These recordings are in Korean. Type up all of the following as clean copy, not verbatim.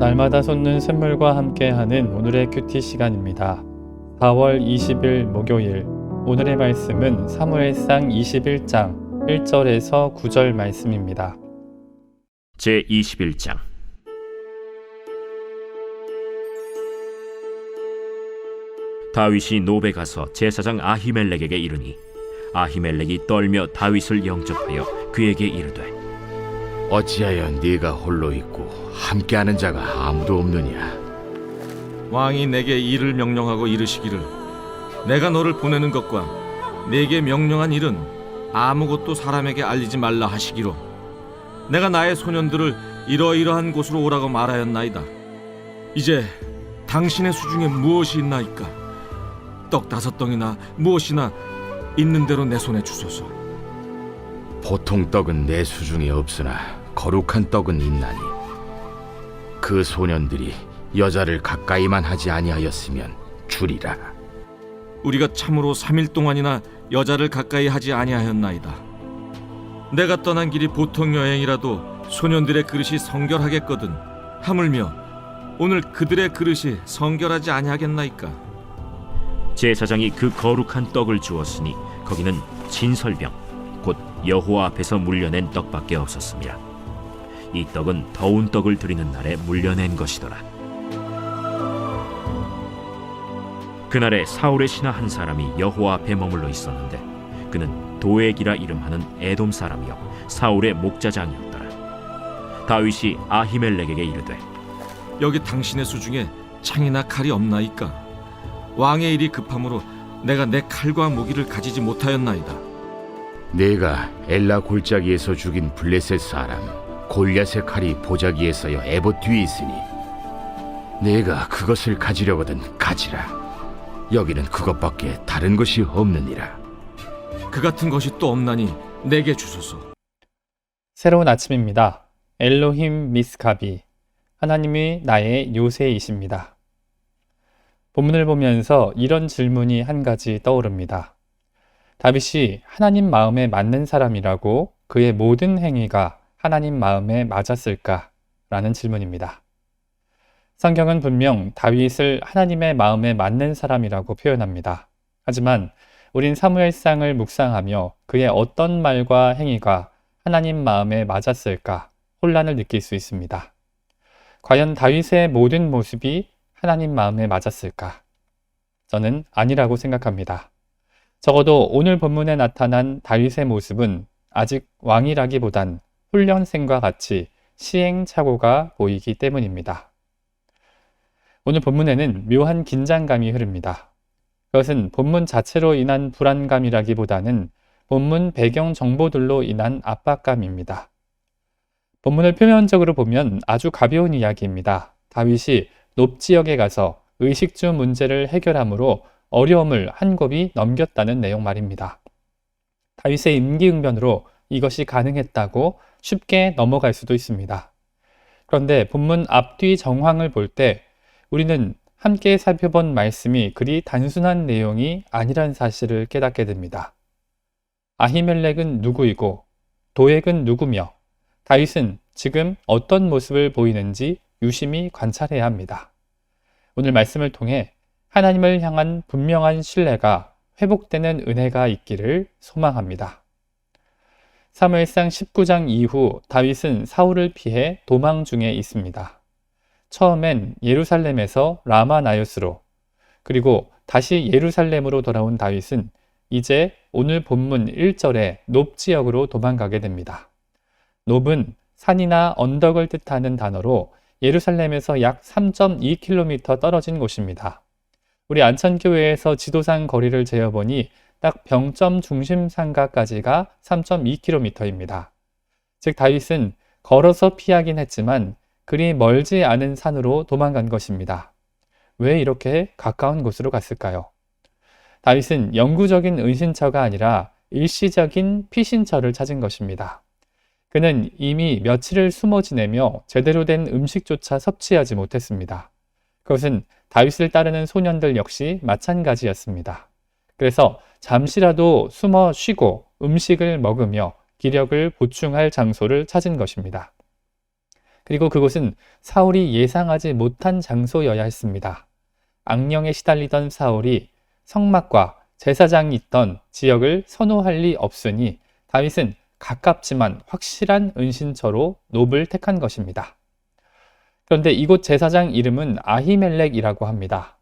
날마다 솟는 샘물과 함께하는 오늘의 큐티 시간입니다. 4월 20일 목요일, 오늘의 말씀은 사무엘상 21장 1절에서 9절 말씀입니다. 제21장. 다윗이 노베 가서 제사장 아히멜렉에게 이르니 아히멜렉이 떨며 다윗을 영접하여 그에게 이르되 어찌하여 네가 홀로 있고 함께하는 자가 아무도 없느냐? 왕이 내게 일을 명령하고 이르시기를 내가 너를 보내는 것과 네게 명령한 일은 아무것도 사람에게 알리지 말라 하시기로 내가 나의 소년들을 이러이러한 곳으로 오라고 말하였나이다. 이제 당신의 수중에 무엇이 있나이까? 떡 5덩이나 무엇이나 있는 대로 내 손에 주소서. 보통 떡은 내 수중에 없으나 거룩한 떡은 있나니 그 소년들이 여자를 가까이만 하지 아니하였으면 주리라. 우리가 참으로 3일 동안이나 여자를 가까이 하지 아니하였나이다. 내가 떠난 길이 보통 여행이라도 소년들의 그릇이 성결하겠거든 하물며 오늘 그들의 그릇이 성결하지 아니하겠나이까? 제사장이 그 거룩한 떡을 주었으니 거기는 진설병 곧 여호와 앞에서 물려낸 떡밖에 없었습니다. 이 떡은 더운 떡을 드리는 날에 물려낸 것이더라. 그날에 사울의 신하 한 사람이 여호와 앞에 머물러 있었는데 그는 도액이라 이름하는 에돔 사람이요 사울의 목자장이었더라. 다윗이 아히멜렉에게 이르되 여기 당신의 수중에 창이나 칼이 없나이까? 왕의 일이 급함으로 내가 내 칼과 무기를 가지지 못하였나이다. 네가 엘라 골짜기에서 죽인 블레셋 사람 골리앗의 칼이 보자기에서여 에봇 뒤에 있으니 네가 그것을 가지려거든 가지라. 여기는 그것밖에 다른 것이 없느니라. 그 같은 것이 또 없나니 내게 주소서. 새로운 아침입니다. 엘로힘 미스카비, 하나님이 나의 요새이십니다. 본문을 보면서 이런 질문이 한 가지 떠오릅니다. 다윗이 하나님 마음에 맞는 사람이라고 그의 모든 행위가 하나님 마음에 맞았을까? 라는 질문입니다. 성경은 분명 다윗을 하나님의 마음에 맞는 사람이라고 표현합니다. 하지만 우린 사무엘상을 묵상하며 그의 어떤 말과 행위가 하나님 마음에 맞았을까 혼란을 느낄 수 있습니다. 과연 다윗의 모든 모습이 하나님 마음에 맞았을까? 저는 아니라고 생각합니다. 적어도 오늘 본문에 나타난 다윗의 모습은 아직 왕이라기보단 훈련생과 같이 시행착오가 보이기 때문입니다. 오늘 본문에는 묘한 긴장감이 흐릅니다. 그것은 본문 자체로 인한 불안감이라기보다는 본문 배경 정보들로 인한 압박감입니다. 본문을 표면적으로 보면 아주 가벼운 이야기입니다. 다윗이 높 지역에 가서 의식주 문제를 해결함으로 어려움을 한곱이 넘겼다는 내용 말입니다. 다윗의 임기응변으로 이것이 가능했다고 쉽게 넘어갈 수도 있습니다. 그런데 본문 앞뒤 정황을 볼 때 우리는 함께 살펴본 말씀이 그리 단순한 내용이 아니란 사실을 깨닫게 됩니다. 아히멜렉은 누구이고 도액은 누구며 다윗은 지금 어떤 모습을 보이는지 유심히 관찰해야 합니다. 오늘 말씀을 통해 하나님을 향한 분명한 신뢰가 회복되는 은혜가 있기를 소망합니다. 사무엘상 19장 이후 다윗은 사울을 피해 도망 중에 있습니다. 처음엔 예루살렘에서 라마나요스로 그리고 다시 예루살렘으로 돌아온 다윗은 이제 오늘 본문 1절에 높 지역으로 도망가게 됩니다. 높은 산이나 언덕을 뜻하는 단어로 예루살렘에서 약 3.2km 떨어진 곳입니다. 우리 안천교회에서 지도상 거리를 재어보니 딱 병점 중심 상가까지가 3.2km입니다. 즉 다윗은 걸어서 피하긴 했지만 그리 멀지 않은 산으로 도망간 것입니다. 왜 이렇게 가까운 곳으로 갔을까요? 다윗은 영구적인 은신처가 아니라 일시적인 피신처를 찾은 것입니다. 그는 이미 며칠을 숨어 지내며 제대로 된 음식조차 섭취하지 못했습니다. 그것은 다윗을 따르는 소년들 역시 마찬가지였습니다. 그래서 잠시라도 숨어 쉬고 음식을 먹으며 기력을 보충할 장소를 찾은 것입니다. 그리고 그곳은 사울이 예상하지 못한 장소여야 했습니다. 악령에 시달리던 사울이 성막과 제사장이 있던 지역을 선호할 리 없으니 다윗은 가깝지만 확실한 은신처로 놉을 택한 것입니다. 그런데 이곳 제사장 이름은 아히멜렉이라고 합니다.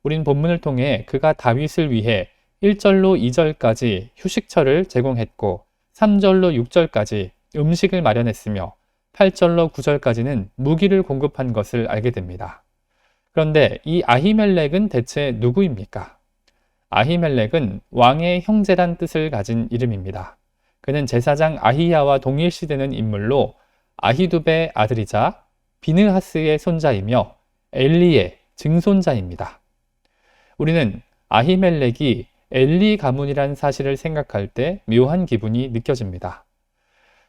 우린 본문을 통해 그가 다윗을 위해 1절로 2절까지 휴식처를 제공했고 3절로 6절까지 음식을 마련했으며 8절로 9절까지는 무기를 공급한 것을 알게 됩니다. 그런데 이 아히멜렉은 대체 누구입니까? 아히멜렉은 왕의 형제란 뜻을 가진 이름입니다. 그는 제사장 아히야와 동일시되는 인물로 아히두베의 아들이자 비느하스의 손자이며 엘리의 증손자입니다. 우리는 아히멜렉이 엘리 가문이란 사실을 생각할 때 묘한 기분이 느껴집니다.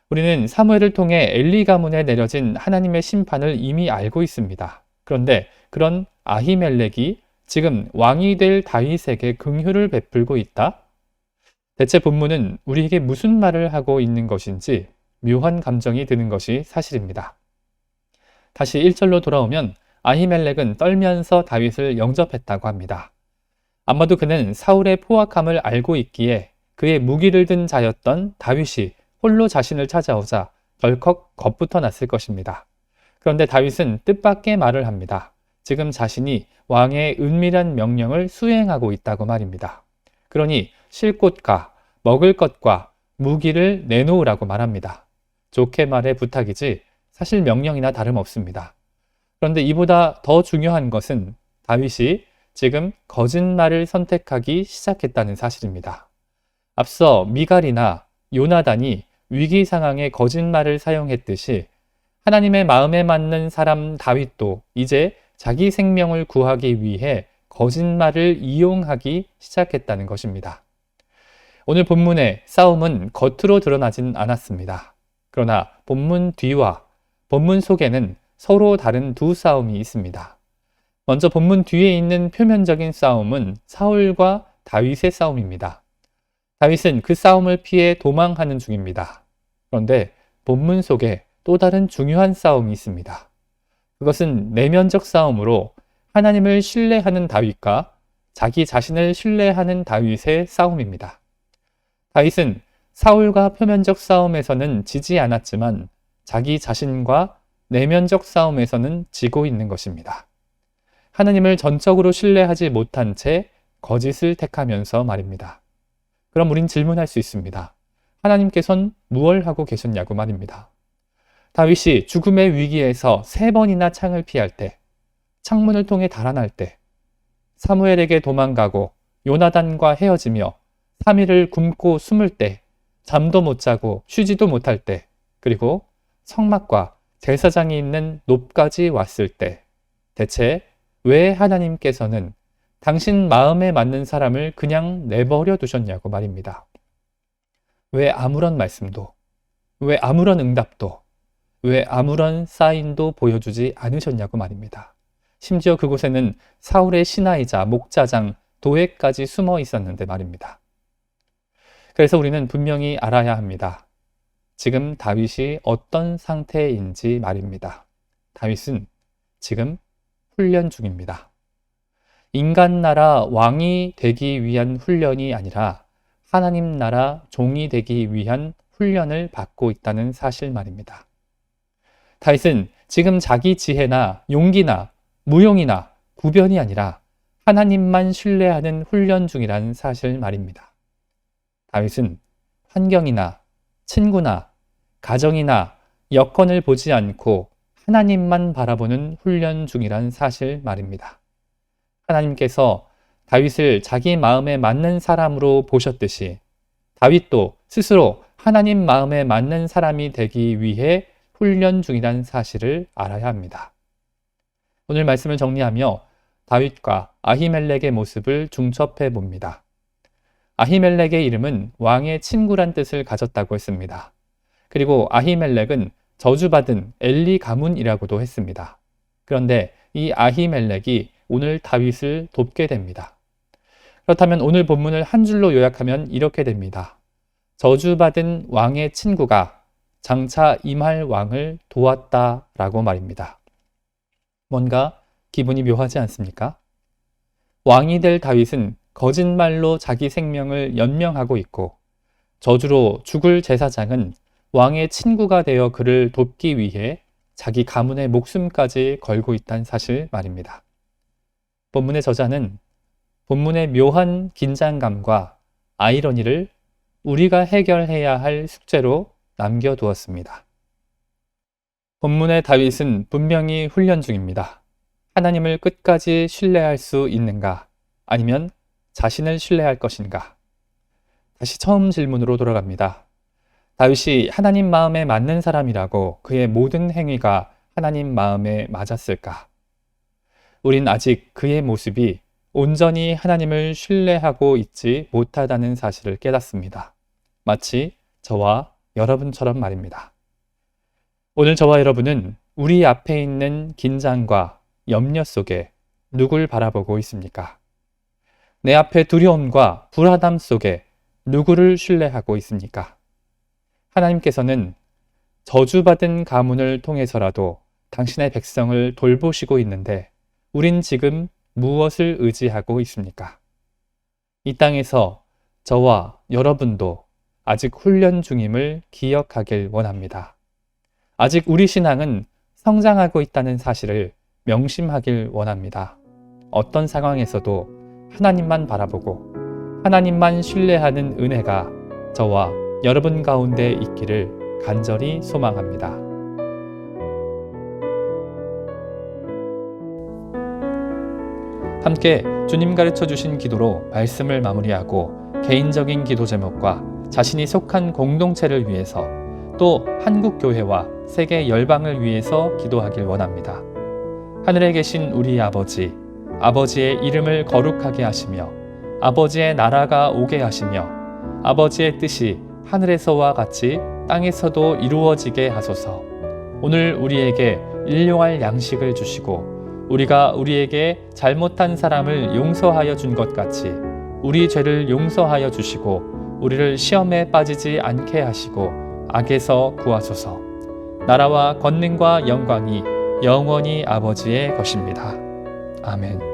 우리는 사무엘을 통해 엘리 가문에 내려진 하나님의 심판을 이미 알고 있습니다. 그런데 그런 아히멜렉이 지금 왕이 될 다윗에게 긍휼을 베풀고 있다? 대체 본문은 우리에게 무슨 말을 하고 있는 것인지 묘한 감정이 드는 것이 사실입니다. 다시 1절로 돌아오면 아히멜렉은 떨면서 다윗을 영접했다고 합니다. 아마도 그는 사울의 포악함을 알고 있기에 그의 무기를 든 자였던 다윗이 홀로 자신을 찾아오자 덜컥 겁부터 났을 것입니다. 그런데 다윗은 뜻밖의 말을 합니다. 지금 자신이 왕의 은밀한 명령을 수행하고 있다고 말입니다. 그러니 쉴 곳과 먹을 것과 무기를 내놓으라고 말합니다. 좋게 말해 부탁이지 사실 명령이나 다름없습니다. 그런데 이보다 더 중요한 것은 다윗이 지금 거짓말을 선택하기 시작했다는 사실입니다. 앞서 미갈이나 요나단이 위기 상황에 거짓말을 사용했듯이 하나님의 마음에 맞는 사람 다윗도 이제 자기 생명을 구하기 위해 거짓말을 이용하기 시작했다는 것입니다. 오늘 본문의 싸움은 겉으로 드러나진 않았습니다. 그러나 본문 뒤와 본문 속에는 서로 다른 두 싸움이 있습니다. 먼저 본문 뒤에 있는 표면적인 싸움은 사울과 다윗의 싸움입니다. 다윗은 그 싸움을 피해 도망하는 중입니다. 그런데 본문 속에 또 다른 중요한 싸움이 있습니다. 그것은 내면적 싸움으로 하나님을 신뢰하는 다윗과 자기 자신을 신뢰하는 다윗의 싸움입니다. 다윗은 사울과 표면적 싸움에서는 지지 않았지만 자기 자신과 내면적 싸움에서는 지고 있는 것입니다. 하나님을 전적으로 신뢰하지 못한 채 거짓을 택하면서 말입니다. 그럼 우린 질문할 수 있습니다. 하나님께선 무얼 하고 계셨냐고 말입니다. 다윗이 죽음의 위기에서 3번이나 창을 피할 때, 창문을 통해 달아날 때, 사무엘에게 도망가고 요나단과 헤어지며 3일을 굶고 숨을 때, 잠도 못 자고 쉬지도 못할 때, 그리고 성막과 제사장이 있는 놉까지 왔을 때, 대체 왜 하나님께서는 당신 마음에 맞는 사람을 그냥 내버려 두셨냐고 말입니다. 왜 아무런 말씀도, 왜 아무런 응답도, 왜 아무런 사인도 보여주지 않으셨냐고 말입니다. 심지어 그곳에는 사울의 신하이자 목자장 도액까지 숨어 있었는데 말입니다. 그래서 우리는 분명히 알아야 합니다. 지금 다윗이 어떤 상태인지 말입니다. 다윗은 지금 훈련 중입니다. 인간 나라 왕이 되기 위한 훈련이 아니라 하나님 나라 종이 되기 위한 훈련을 받고 있다는 사실 말입니다. 다윗은 지금 자기 지혜나 용기나 무용이나 구변이 아니라 하나님만 신뢰하는 훈련 중이라는 사실 말입니다. 다윗은 환경이나 친구나 가정이나 여건을 보지 않고 하나님만 바라보는 훈련 중이란 사실 말입니다. 하나님께서 다윗을 자기 마음에 맞는 사람으로 보셨듯이 다윗도 스스로 하나님 마음에 맞는 사람이 되기 위해 훈련 중이라는 사실을 알아야 합니다. 오늘 말씀을 정리하며 다윗과 아히멜렉의 모습을 중첩해 봅니다. 아히멜렉의 이름은 왕의 친구란 뜻을 가졌다고 했습니다. 그리고 아히멜렉은 저주받은 엘리 가문이라고도 했습니다. 그런데 이 아히멜렉이 오늘 다윗을 돕게 됩니다. 그렇다면 오늘 본문을 한 줄로 요약하면 이렇게 됩니다. 저주받은 왕의 친구가 장차 임할 왕을 도왔다라고 말입니다. 뭔가 기분이 묘하지 않습니까? 왕이 될 다윗은 거짓말로 자기 생명을 연명하고 있고 저주로 죽을 제사장은 왕의 친구가 되어 그를 돕기 위해 자기 가문의 목숨까지 걸고 있다는 사실 말입니다. 본문의 저자는 본문의 묘한 긴장감과 아이러니를 우리가 해결해야 할 숙제로 남겨두었습니다. 본문의 다윗은 분명히 훈련 중입니다. 하나님을 끝까지 신뢰할 수 있는가? 아니면 자신을 신뢰할 것인가? 다시 처음 질문으로 돌아갑니다. 다윗이 하나님 마음에 맞는 사람이라고 그의 모든 행위가 하나님 마음에 맞았을까? 우린 아직 그의 모습이 온전히 하나님을 신뢰하고 있지 못하다는 사실을 깨닫습니다. 마치 저와 여러분처럼 말입니다. 오늘 저와 여러분은 우리 앞에 있는 긴장과 염려 속에 누굴 바라보고 있습니까? 내 앞에 두려움과 불안함 속에 누구를 신뢰하고 있습니까? 하나님께서는 저주받은 가문을 통해서라도 당신의 백성을 돌보시고 있는데 우린 지금 무엇을 의지하고 있습니까? 이 땅에서 저와 여러분도 아직 훈련 중임을 기억하길 원합니다. 아직 우리 신앙은 성장하고 있다는 사실을 명심하길 원합니다. 어떤 상황에서도 하나님만 바라보고 하나님만 신뢰하는 은혜가 저와 여러분 가운데 있기를 간절히 소망합니다. 함께 주님 가르쳐 주신 기도로 말씀을 마무리하고 개인적인 기도 제목과 자신이 속한 공동체를 위해서 또 한국 교회와 세계 열방을 위해서 기도하길 원합니다. 하늘에 계신 우리 아버지, 아버지의 이름을 거룩하게 하시며 아버지의 나라가 오게 하시며 아버지의 뜻이 하늘에서와 같이 땅에서도 이루어지게 하소서. 오늘 우리에게 일용할 양식을 주시고 우리가 우리에게 잘못한 사람을 용서하여 준 것 같이 우리 죄를 용서하여 주시고 우리를 시험에 빠지지 않게 하시고 악에서 구하소서. 나라와 권능과 영광이 영원히 아버지의 것입니다. 아멘.